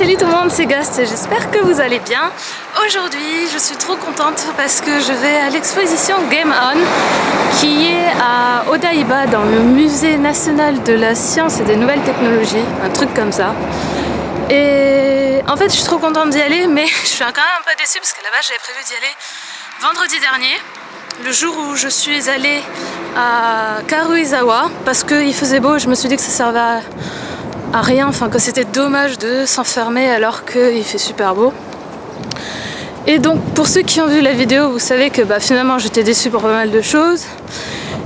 salut tout le monde, c'est Ghost, j'espère que vous allez bien. Aujourd'hui, je suis trop contente parce que je vais à l'exposition Game On qui est à Odaiba dans le musée national de la science et des nouvelles technologies, un truc comme ça. Et en fait, je suis trop contente d'y aller, mais je suis quand même un peu déçue parce qu'à la base, j'avais prévu d'y aller vendredi dernier, le jour où je suis allée à Karuizawa, parce qu'il faisait beau et je me suis dit que ça servait à rien, enfin que c'était dommage de s'enfermer alors qu'il fait super beau. Et donc pour ceux qui ont vu la vidéo, vous savez que finalement j'étais déçue pour pas mal de choses.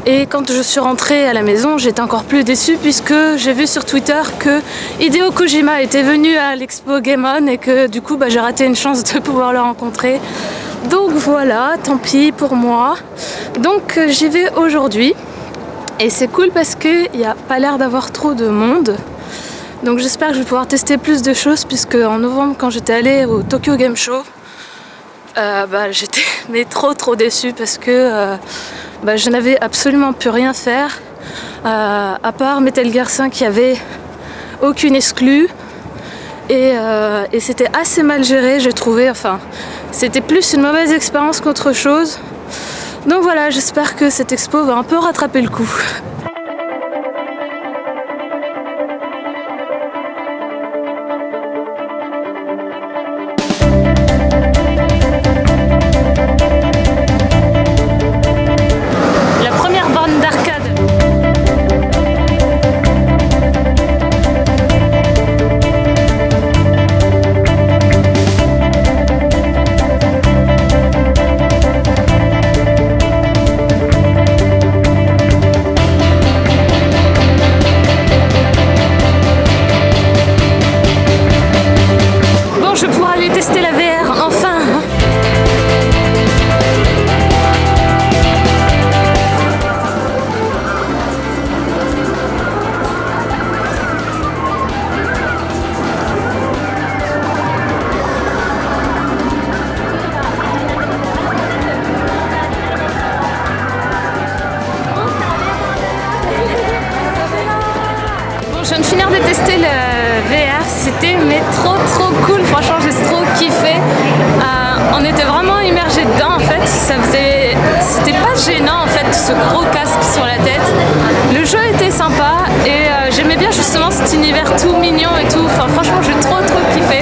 Et quand je suis rentrée à la maison, j'étais encore plus déçue puisque j'ai vu sur Twitter que Hideo Kojima était venu à l'expo Game On et que du coup j'ai raté une chance de pouvoir le rencontrer. Donc voilà, tant pis pour moi. Donc j'y vais aujourd'hui et c'est cool parce qu'il n'y a pas l'air d'avoir trop de monde. Donc j'espère que je vais pouvoir tester plus de choses puisque en novembre quand j'étais allée au Tokyo Game Show, j'étais trop déçue parce que je n'avais absolument plus rien faire à part Metal Gear 5 qui avait aucune exclue et c'était assez mal géré, j'ai trouvé. Enfin, c'était plus une mauvaise expérience qu'autre chose. Donc voilà, j'espère que cette expo va un peu rattraper le coup. Tester la VR, enfin! Bon, je viens de finir de tester le VR, c'était trop cool, franchement j'ai trop kiffé. On était vraiment immergés dedans en fait, c'était pas gênant en fait ce gros casque sur la tête. Le jeu était sympa et j'aimais bien justement cet univers tout mignon et tout, enfin franchement j'ai trop kiffé.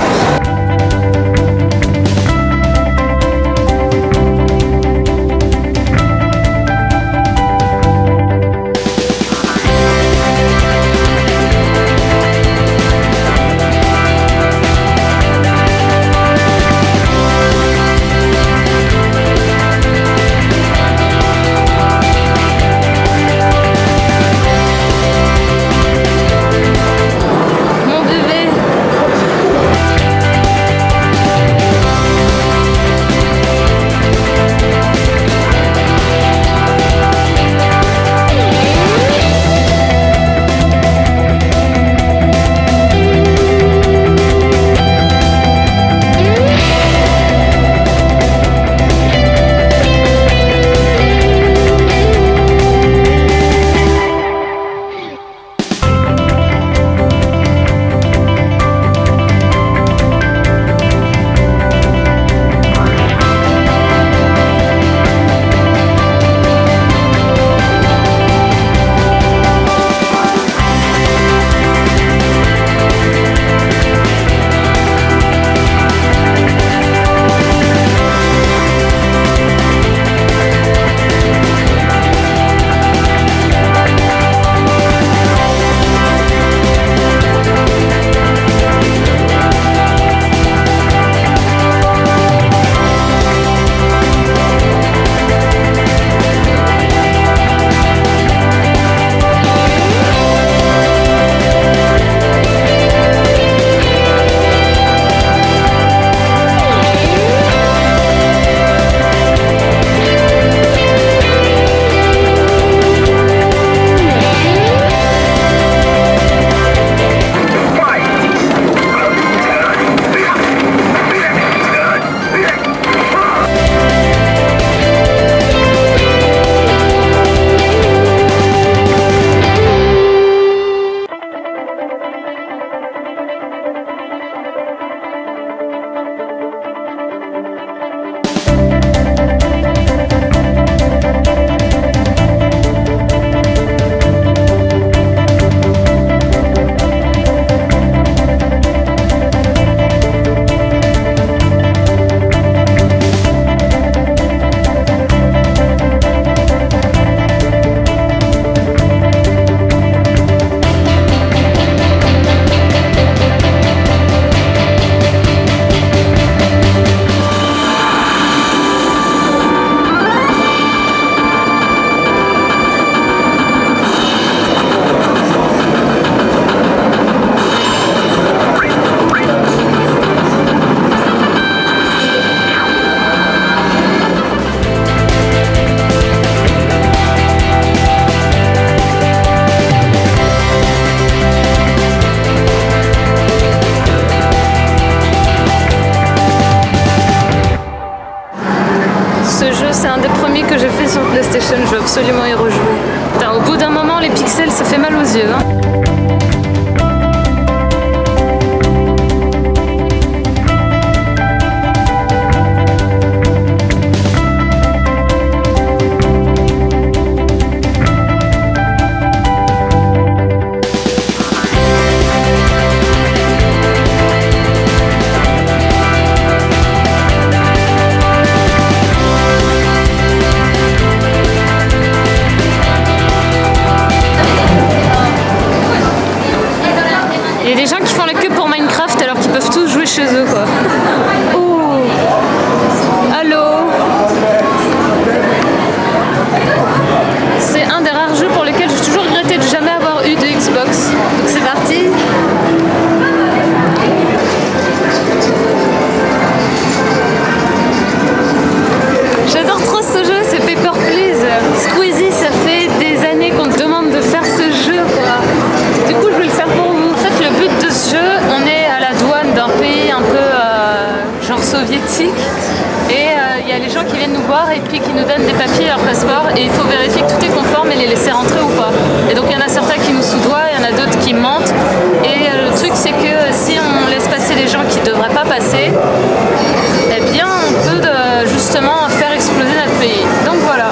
absolument y rejouer. Putain, au bout d'un moment, les pixels, ça fait mal aux yeux. Hein. Il y a des gens qui font la queue pour Minecraft alors qu'ils peuvent tous jouer chez eux quoi. Oh. Allô. C'est un des rares jeux pour lesquels j'ai toujours regretté de jamais avoir eu de Xbox. Donc c'est parti. J'adore trop ce jeu, c'est Paper Please. Squeezie, ça fait des années qu'on te demande de faire ce jeu quoi. Du coup je vais le faire pour vous. En fait le but de ce jeu, on est à la douane d'un pays un peu genre soviétique et il y a les gens qui viennent nous voir et puis qui nous donnent des papiers, leur passeport et il faut vérifier que tout est conforme et les laisser rentrer ou pas. Et donc il y en a certains qui nous soudoient, il y en a d'autres qui mentent et le truc c'est que si on laisse passer les gens qui ne devraient pas passer, eh bien on peut justement faire exploser notre pays. Donc voilà.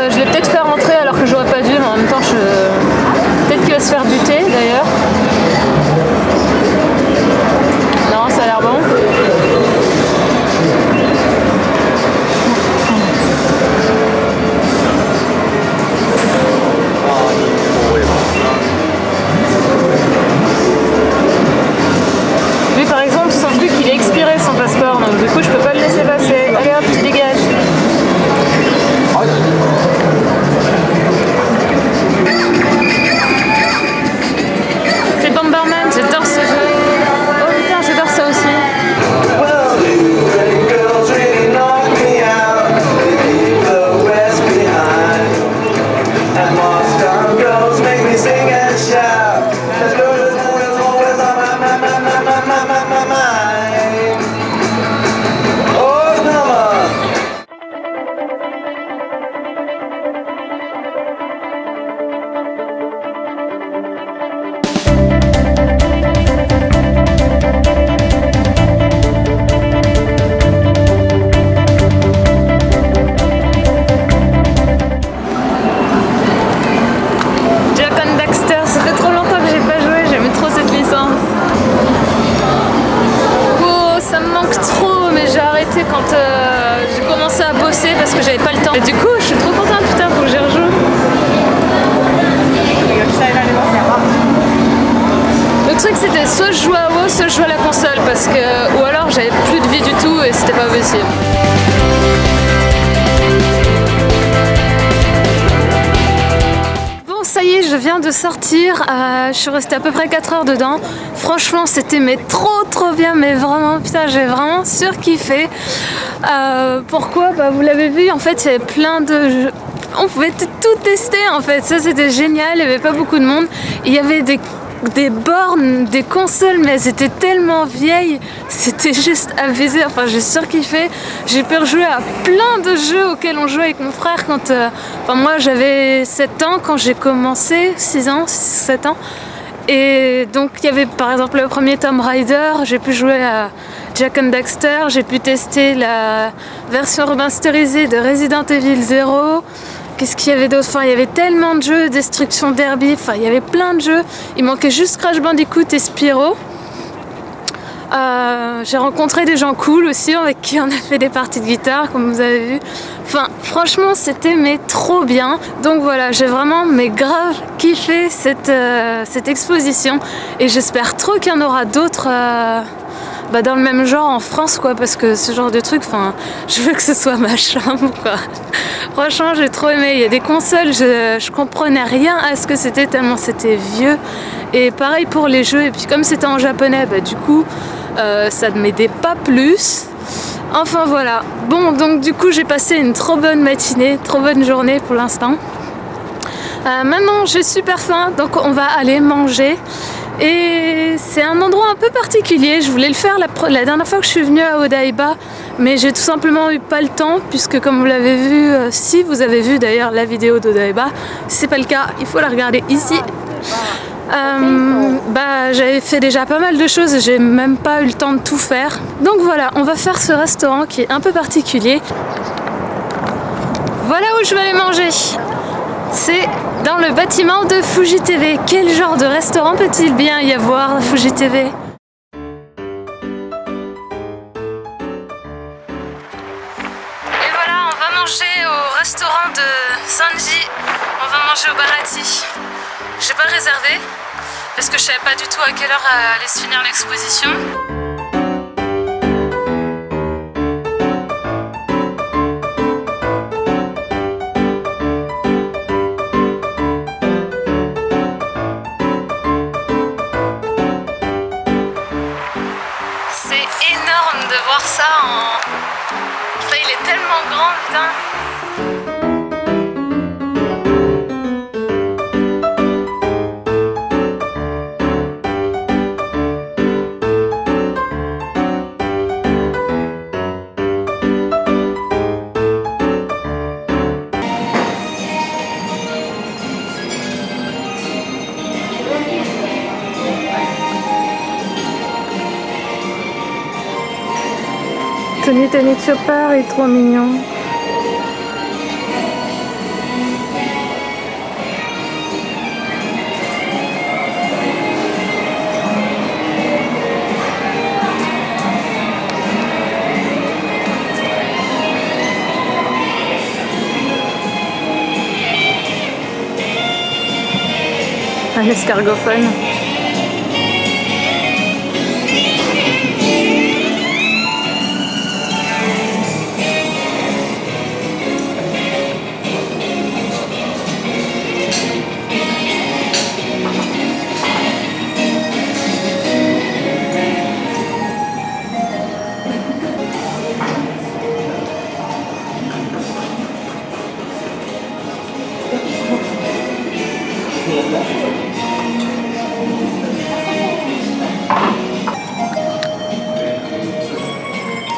Je l'ai peut-être fait rentrer alors que j'aurais pas dû, mais en même temps peut-être qu'il va se faire buter d'ailleurs. Non, ça a l'air bon. Lui par exemple, son truc il est expiré son passeport, donc du coup je peux pas le laisser passer. Allez hop, tu dégages. C'est Bomberman, j'adore ce jeu. Oh putain, j'adore ça aussi. Quand j'ai commencé à bosser parce que j'avais pas le temps. Et du coup, je suis trop contente, putain, faut que j'y rejoue. Le truc c'était soit je jouais à WoW, soit je jouais à la console parce que, ou alors j'avais plus de vie du tout et c'était pas possible. Ça y est, je viens de sortir, je suis restée à peu près 4 heures dedans. Franchement, c'était mais trop bien, mais vraiment, putain, j'ai vraiment surkiffé. Pourquoi? Bah, vous l'avez vu, en fait, il y avait plein de jeux. On pouvait tout tester, en fait. Ça, c'était génial, il n'y avait pas beaucoup de monde. Il y avait des bornes, des consoles, mais elles étaient tellement vieilles, c'était juste abusé. Enfin, j'ai surkiffé. J'ai pu rejouer à plein de jeux auxquels on jouait avec mon frère quand enfin, moi j'avais 7 ans quand j'ai commencé, 6 ans, 7 ans. Et donc il y avait par exemple le premier Tomb Raider, j'ai pu jouer à Jak and Daxter, j'ai pu tester la version remasterisée de Resident Evil 0. Qu'est-ce qu'il y avait d'autre? Enfin, il y avait tellement de jeux, Destruction Derby, enfin, il y avait plein de jeux. Il manquait juste Crash Bandicoot et Spyro. J'ai rencontré des gens cool aussi avec qui on a fait des parties de guitare, comme vous avez vu. Enfin, franchement, c'était mais trop bien. Donc voilà, j'ai vraiment mais grave kiffé cette exposition. Et j'espère trop qu'il y en aura d'autres dans le même genre en France quoi, parce que ce genre de truc, enfin je veux que ce soit ma chambre quoi. Franchement j'ai trop aimé, il y a des consoles, je comprenais rien à ce que c'était tellement c'était vieux, et pareil pour les jeux, et puis comme c'était en japonais, du coup ça ne m'aidait pas plus. Enfin voilà, bon donc du coup j'ai passé une trop bonne matinée, trop bonne journée pour l'instant. Maintenant j'ai super faim, donc on va aller manger. Et c'est un endroit un peu particulier, je voulais le faire la dernière fois que je suis venue à Odaiba, mais j'ai tout simplement eu pas le temps, puisque comme vous l'avez vu, si vous avez vu d'ailleurs la vidéo d'Odaiba, si c'est pas le cas, il faut la regarder ici. J'avais fait déjà pas mal de choses et j'ai même pas eu le temps de tout faire. Donc voilà, on va faire ce restaurant qui est un peu particulier. Voilà où je vais aller manger. C'est dans le bâtiment de Fuji TV. Quel genre de restaurant peut-il bien y avoir à Fuji TV? Et voilà, on va manger au restaurant de Sanji. On va manger au Baratie. J'ai pas réservé parce que je savais pas du tout à quelle heure allait se finir l'exposition. De voir ça en... Enfin, il est tellement grand, putain. Tony Chopper est trop mignon. Un escargophone.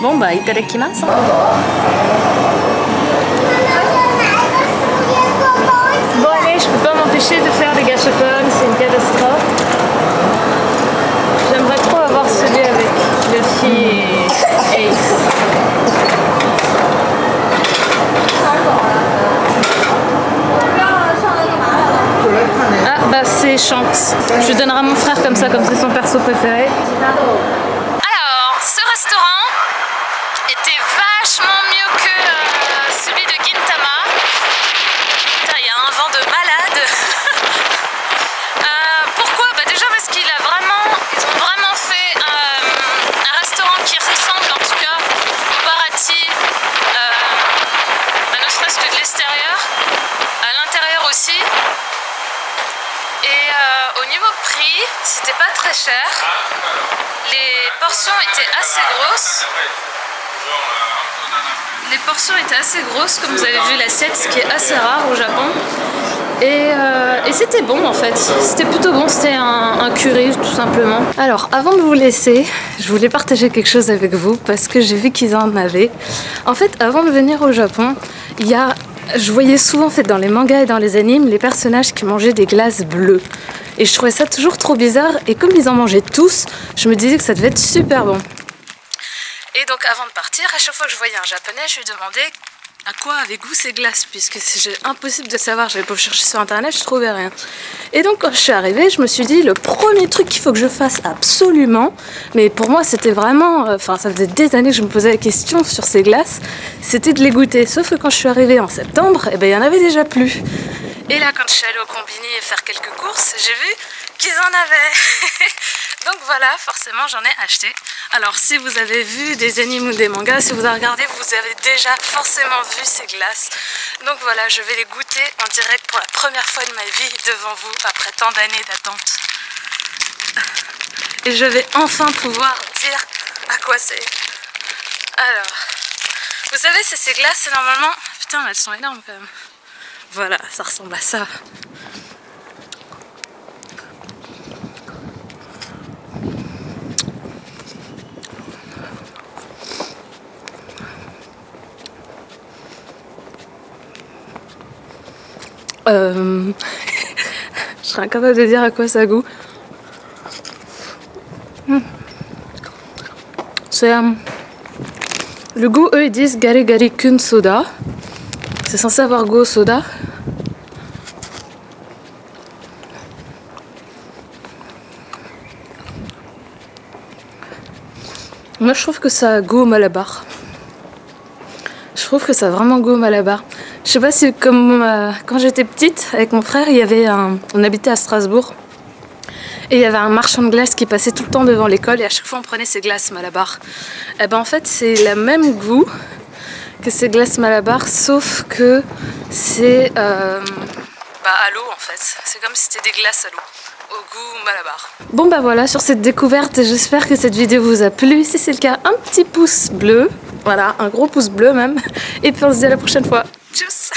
Bon bah, itadakimasu. Bon allez, je peux pas m'empêcher de faire des gâchepons, c'est une catastrophe. J'aimerais trop avoir celui avec Luffy et Ace. Ah bah c'est Shanks. Je donnerai à mon frère comme ça, comme c'est son perso préféré. Alors, ce restaurant était vachement mieux que celui de Gintama. Putain, il y a un vent de malade. Pourquoi? Bah déjà parce qu'ils ont vraiment fait un restaurant qui ressemble en tout cas au Baratie, ne serait-ce que de l'extérieur, à l'intérieur aussi. Et au niveau prix, c'était pas très cher. Les portions étaient assez grosses. Les portions étaient assez grosses, comme vous avez vu l'assiette, ce qui est assez rare au Japon. Et c'était bon en fait, c'était plutôt bon, c'était un curry tout simplement. Alors avant de vous laisser, je voulais partager quelque chose avec vous parce que j'ai vu qu'ils en avaient. En fait, avant de venir au Japon, je voyais souvent en fait dans les mangas et dans les animes les personnages qui mangeaient des glaces bleues. Et je trouvais ça toujours trop bizarre, et comme ils en mangeaient tous, je me disais que ça devait être super bon. Et donc avant de partir, à chaque fois que je voyais un japonais, je lui demandais à quoi avaient goût ces glaces, puisque c'est impossible de savoir, j'avais beau chercher sur internet, je trouvais rien. Et donc quand je suis arrivée, je me suis dit le premier truc qu'il faut que je fasse absolument, mais pour moi c'était vraiment, ça faisait des années que je me posais la question sur ces glaces, c'était de les goûter. Sauf que quand je suis arrivée en septembre, il y en avait déjà plus. Et là quand je suis allée au combini faire quelques courses, j'ai vu qu'ils en avaient. Donc voilà. voilà, forcément j'en ai acheté. Alors si vous avez vu des animes ou des mangas, si vous avez regardé, vous avez déjà forcément vu ces glaces. Donc voilà, je vais les goûter en direct pour la première fois de ma vie devant vous après tant d'années d'attente. Et je vais enfin pouvoir dire à quoi c'est. Alors, vous savez, c'est ces glaces, c'est normalement... Putain, elles sont énormes quand même. Voilà, ça ressemble à ça. Je serais incapable de dire à quoi ça goûte. C'est le goût, eux ils disent Gari Gari Kun Soda. C'est censé avoir goût au soda. Moi je trouve que ça a goût au Malabar. Je trouve que ça a vraiment goût au Malabar. Je sais pas si comme quand j'étais petite avec mon frère, il y avait on habitait à Strasbourg. Et il y avait un marchand de glace qui passait tout le temps devant l'école et à chaque fois on prenait ces glaces Malabar. Et ben en fait c'est le même goût que ces glaces Malabar, sauf que c'est à l'eau en fait. C'est comme si c'était des glaces à l'eau, au goût Malabar. Bon bah voilà, sur cette découverte, j'espère que cette vidéo vous a plu. Si c'est le cas, un petit pouce bleu, voilà, un gros pouce bleu même. Et puis on se dit à la prochaine fois. Tchuss!